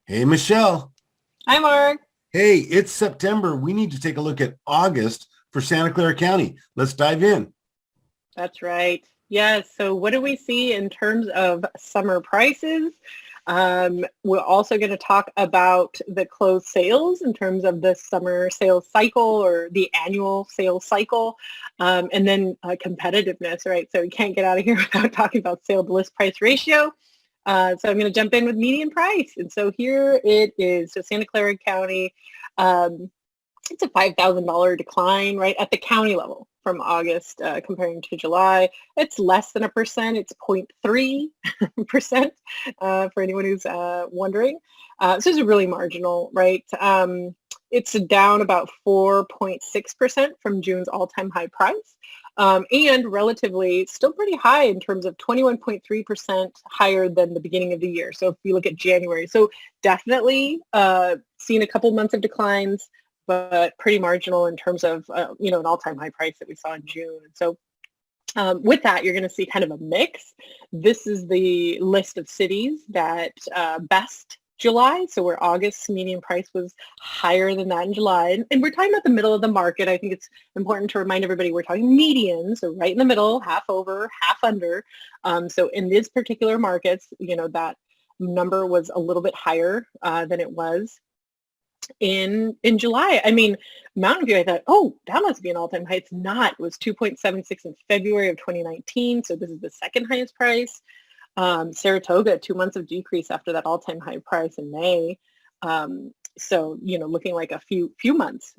Hey, Michelle. Hi, Mark. Hey, it's September. We need to take a look at August for Santa Clara County. Let's dive in. That's right. Yes. So what do we see in terms of summer prices? We're also going to talk about the closed sales in terms of the summer sales cycle or the annual sales cycle, and then competitiveness, right? So we can't get out of here without talking about sale to list price ratio. So I'm going to jump in with median price. And so here it is. So Santa Clara County, um, it's a $5,000 decline, right, at the county level from August comparing to July. It's less than 1%. It's 0.3% for anyone who's wondering. So it's really marginal, right? It's down about 4.6% from June's all-time high price. And relatively still pretty high in terms of 21.3% higher than the beginning of the year. So if you look at January, so definitely seen a couple months of declines, but pretty marginal in terms of, an all-time high price that we saw in June. And so with that, you're going to see kind of a mix. This is the list of cities that best July, so where August's median price was higher than that in July. And we're talking about the middle of the market. I think it's important to remind everybody we're talking median, so right in the middle, half over, half under. So in these particular markets, that number was a little bit higher than it was in July. I mean, Mountain View, I thought, oh, that must be an all-time high. It's not. It was 2.76 in February of 2019, so this is the second highest price. Saratoga, 2 months of decrease after that all-time high price in May. So, looking like a few months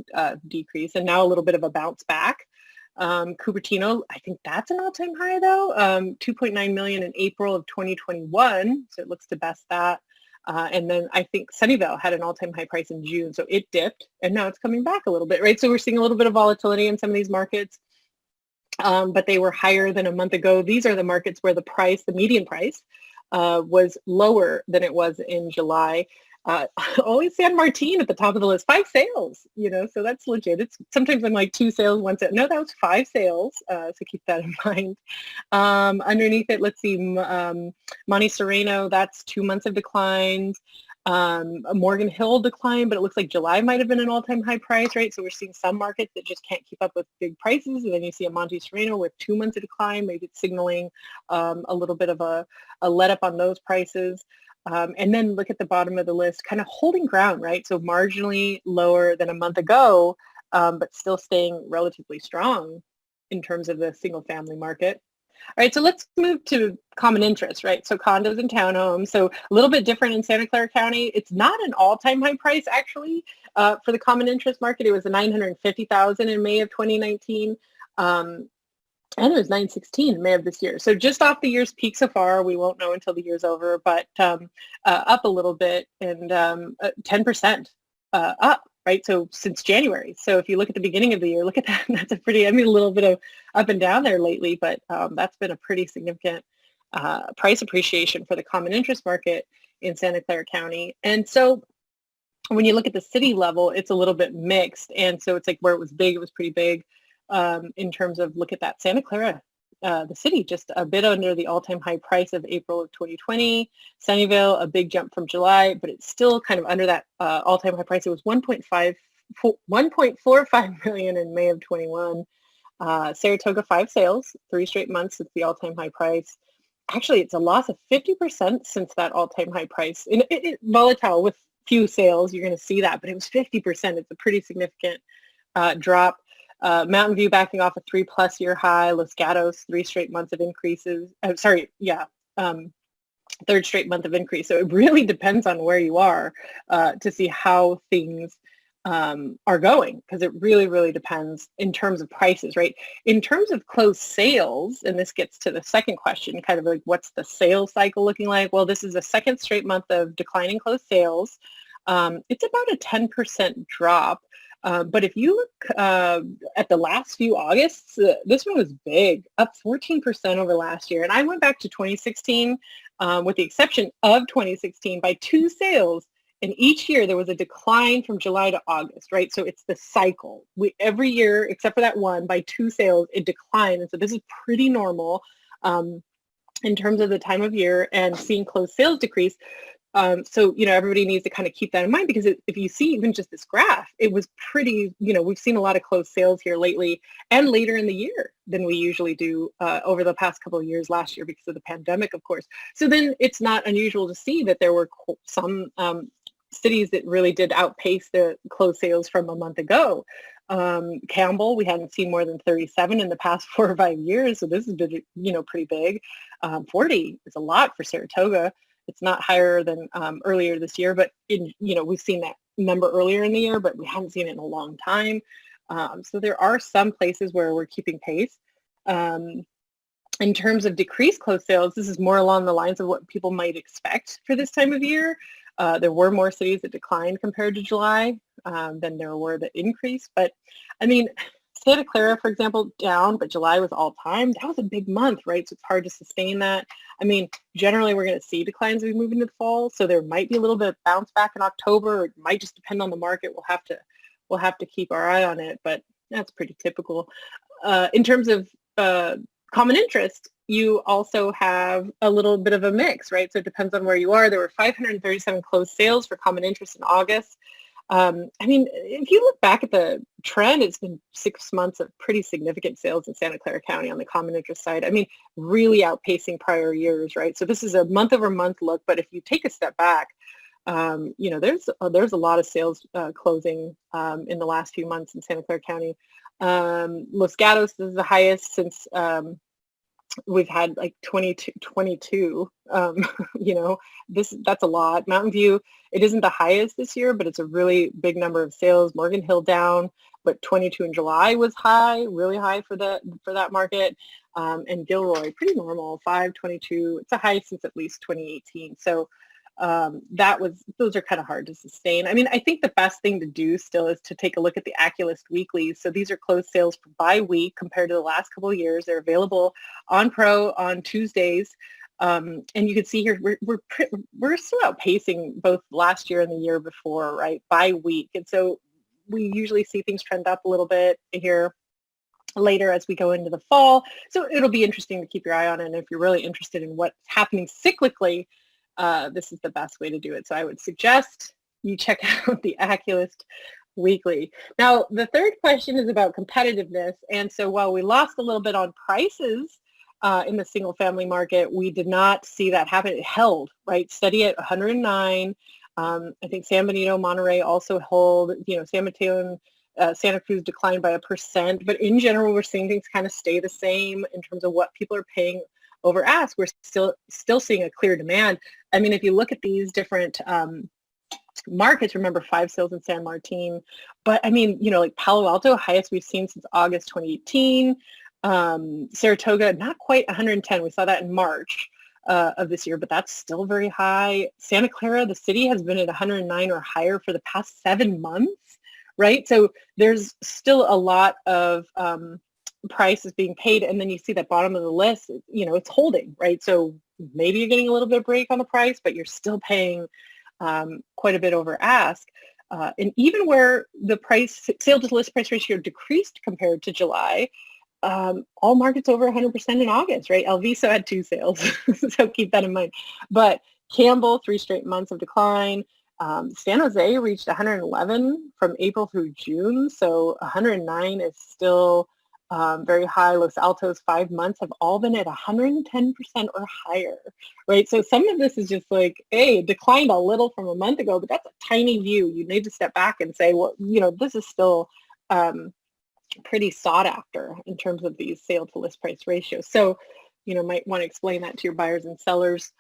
decrease, and now a little bit of a bounce back. Cupertino, I think that's an all-time high though, 2.9 million in April of 2021, so it looks to best that. And then I think Sunnyvale had an all-time high price in June, so it dipped, and now it's coming back a little bit, right? So we're seeing a little bit of volatility in some of these markets. But they were higher than a month ago. These are the markets where the median price, was lower than it was in July. Always San Martin at the top of the list, 5 sales, so that's legit. It's sometimes I'm like 2 sales, 1 sale. No, that was 5 sales, so keep that in mind. Underneath it, let's see, Monte Sereno, that's 2 months of declines. Morgan Hill decline, but it looks like July might have been an all-time high price, right? So we're seeing some markets that just can't keep up with big prices, and then you see a Monte Sereno with 2 months of decline. Maybe it's signaling a little bit of a let up on those prices. And then look at the bottom of the list, kind of holding ground, right? So marginally lower than a month ago, but still staying relatively strong in terms of the single-family market. All right, so let's move to common interest, right? So condos and townhomes. So a little bit different in Santa Clara County. It's not an all-time high price, actually, for the common interest market. It was a $950,000 in May of 2019, and it was $916 in May of this year. So just off the year's peak so far. We won't know until the year's over, but up a little bit, and 10% up. Right, so since January. So if you look at the beginning of the year, look at that. That's a little bit of up and down there lately, but that's been a pretty significant price appreciation for the common interest market in Santa Clara County. And so when you look at the city level, it's a little bit mixed. And so it's like where it was big, it was pretty big in terms of, look at that, Santa Clara. The city just a bit under the all-time high price of April of 2020. Sunnyvale, a big jump from July, but it's still kind of under that all-time high price. It was 1.45 million in May of 21. Saratoga, 5 sales, 3 straight months since the all-time high price. Actually, it's a loss of 50% since that all-time high price. And it volatile with few sales, you're going to see that, but it was 50%. It's a pretty significant drop. Mountain View backing off a 3+ year high. Los Gatos, 3 straight months of increases. Third straight month of increase. So it really depends on where you are to see how things are going, because it really, really depends in terms of prices, right? In terms of closed sales, and this gets to the second question, kind of like what's the sales cycle looking like? Well, this is a second straight month of declining closed sales. It's about a 10% drop. But if you look at the last few Augusts, this one was big, up 14% over last year. And I went back to 2016, with the exception of 2016, by 2 sales. And each year there was a decline from July to August, right? So it's the cycle. Every year, except for that one, by 2 sales, it declined. And so this is pretty normal in terms of the time of year, and seeing closed sales decrease. So, everybody needs to kind of keep that in mind, because if you see even just this graph, it was pretty, we've seen a lot of closed sales here lately and later in the year than we usually do over the past couple of years, last year because of the pandemic, of course. So then it's not unusual to see that there were some cities that really did outpace the closed sales from a month ago. Campbell, we hadn't seen more than 37 in the past 4 or 5 years. So this has been, pretty big. 40 is a lot for Saratoga. It's not higher than earlier this year, but we've seen that number earlier in the year, but we haven't seen it in a long time. So there are some places where we're keeping pace. In terms of decreased closed sales, this is more along the lines of what people might expect for this time of year. There were more cities that declined compared to July than there were that increased. But I mean, Santa Clara, for example, down, but July was all time. That was a big month, right? So it's hard to sustain that. I mean, generally we're going to see declines as we move into the fall. So there might be a little bit of bounce back in October. It might just depend on the market. We'll have to keep our eye on it, but that's pretty typical. In terms of common interest, you also have a little bit of a mix, right? So it depends on where you are. There were 537 closed sales for common interest in August. I mean, if you look back at the trend, it's been 6 months of pretty significant sales in Santa Clara County on the common interest side. I mean, really outpacing prior years, right? So this is a month over month look, but if you take a step back, there's a lot of sales closing in the last few months in Santa Clara County. Los Gatos is the highest since we've had like 22. That's a lot. Mountain View, it isn't the highest this year, but it's a really big number of sales. Morgan Hill down, but 22 in July was high, really high for that market. And Gilroy, pretty normal, 522. It's a high since at least 2018. So those are kind of hard to sustain. I mean, I think the best thing to do still is to take a look at the Aculist weeklies. So these are closed sales by week compared to the last couple of years. They're available on Pro on Tuesdays. And you can see here, we're still outpacing both last year and the year before, right, by week. And so we usually see things trend up a little bit here later as we go into the fall. So it'll be interesting to keep your eye on it. And if you're really interested in what's happening cyclically, this is the best way to do it. So I would suggest you check out the Aculist weekly. Now, the third question is about competitiveness. And so while we lost a little bit on prices in the single family market, we did not see that happen. It held, right, steady at 109. I think San Benito, Monterey also hold, San Mateo and Santa Cruz declined by 1%. But in general, we're seeing things kind of stay the same in terms of what people are paying over ask. We're still seeing a clear demand. I mean, if you look at these different markets, remember 5 sales in San Martin, but I mean, like Palo Alto, highest we've seen since August 2018. Saratoga, not quite 110. We saw that in March of this year, but that's still very high. Santa Clara, the city, has been at 109 or higher for the past 7 months, right? So there's still a lot of price is being paid, and then you see that bottom of the list, it's holding, right? So maybe you're getting a little bit of break on the price, but you're still paying quite a bit over ask. And even where the sale to list price ratio decreased compared to July, all markets over 100% in August, right? El Viso had 2 sales, so keep that in mind. But Campbell, 3 straight months of decline. San Jose reached 111 from April through June, so 109 is still very high. Los Altos, 5 months have all been at 110% or higher, right? So some of this is just like, hey, it declined a little from a month ago, but that's a tiny view. You need to step back and say, well, this is still pretty sought after in terms of these sale to list price ratios. So, might want to explain that to your buyers and sellers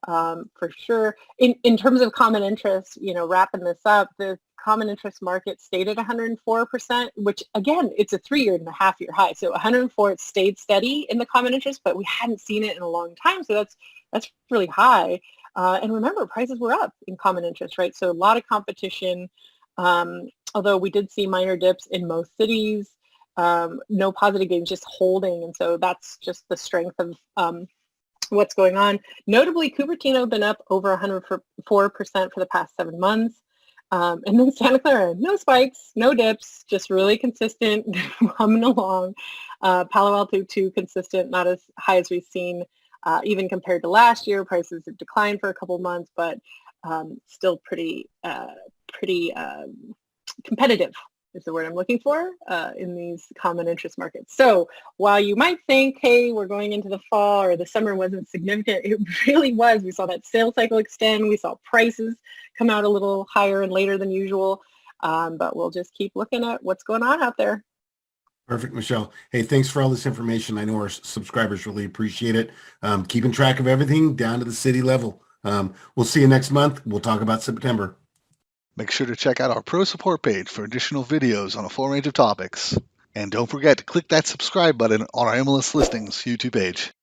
for sure. In terms of common interest, wrapping this up, the common interest market stayed at 104%, which again, it's a 3.5-year high. So 104, it stayed steady in the common interest, but we hadn't seen it in a long time. So that's really high. And remember, prices were up in common interest, right? So a lot of competition, although we did see minor dips in most cities, no positive gains, just holding. And so that's just the strength of what's going on. Notably, Cupertino been up over 104% for the past 7 months. And then Santa Clara, no spikes, no dips, just really consistent, humming along. Palo Alto, too, consistent, not as high as we've seen even compared to last year. Prices have declined for a couple months, but still pretty competitive is the word I'm looking for in these common interest markets. So while you might think, hey, we're going into the fall or the summer wasn't significant, it really was. We saw that sales cycle extend. We saw prices come out a little higher and later than usual. But we'll just keep looking at what's going on out there. Perfect, Michelle. Hey, thanks for all this information. I know our subscribers really appreciate it. Keeping track of everything down to the city level. We'll see you next month. We'll talk about September. Make sure to check out our Pro Support page for additional videos on a full range of topics. And don't forget to click that subscribe button on our MLS Listings YouTube page.